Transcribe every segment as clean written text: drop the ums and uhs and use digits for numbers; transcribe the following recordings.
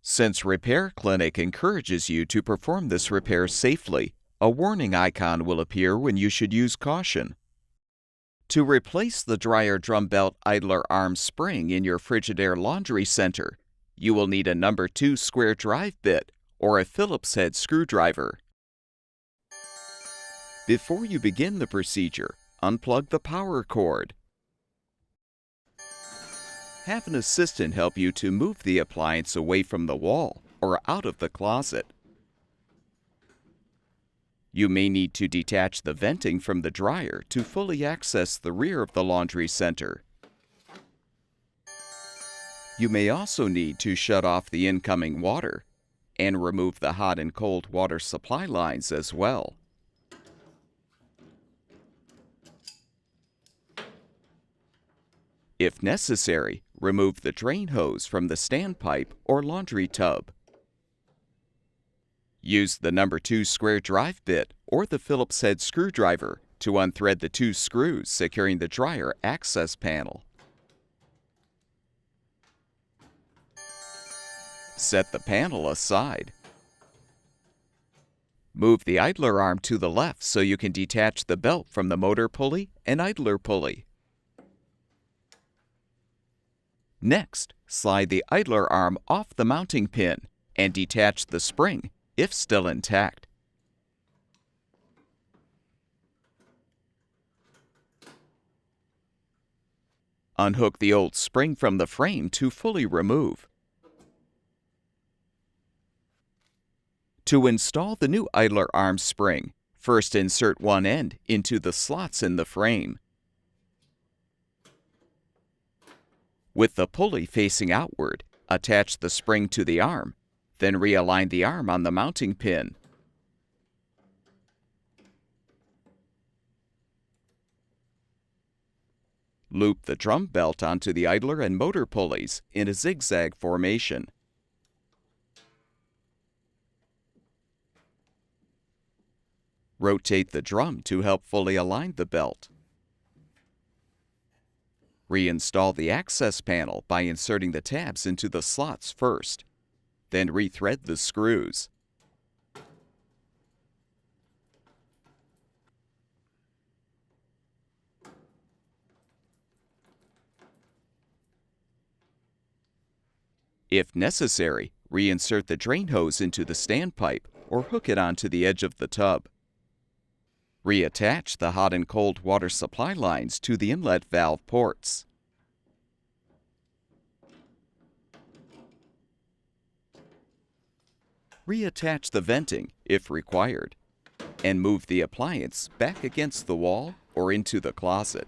Since Repair Clinic encourages you to perform this repair safely, a warning icon will appear when you should use caution. To replace the dryer drum belt idler arm spring in your Frigidaire laundry center, you will need a number 2 square drive bit or a Phillips head screwdriver. Before you begin the procedure, unplug the power cord. Have an assistant help you to move the appliance away from the wall or out of the closet. You may need to detach the venting from the dryer to fully access the rear of the laundry center. You may also need to shut off the incoming water and remove the hot and cold water supply lines as well. If necessary, remove the drain hose from the standpipe or laundry tub. Use the number 2 square drive bit or the Phillips head screwdriver to unthread the 2 screws securing the dryer access panel. Set the panel aside. Move the idler arm to the left so you can detach the belt from the motor pulley and idler pulley. Next, slide the idler arm off the mounting pin and detach the spring, if still intact. Unhook the old spring from the frame to fully remove. To install the new idler arm spring, first insert one end into the slots in the frame. With the pulley facing outward, attach the spring to the arm, then realign the arm on the mounting pin. Loop the drum belt onto the idler and motor pulleys in a zigzag formation. Rotate the drum to help fully align the belt. Reinstall the access panel by inserting the tabs into the slots first, then rethread the screws. If necessary, reinsert the drain hose into the standpipe or hook it onto the edge of the tub. Reattach the hot and cold water supply lines to the inlet valve ports. Reattach the venting if required, and move the appliance back against the wall or into the closet.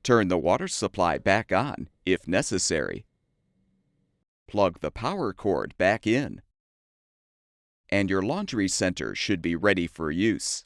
Turn the water supply back on if necessary. Plug the power cord back in, and your laundry center should be ready for use.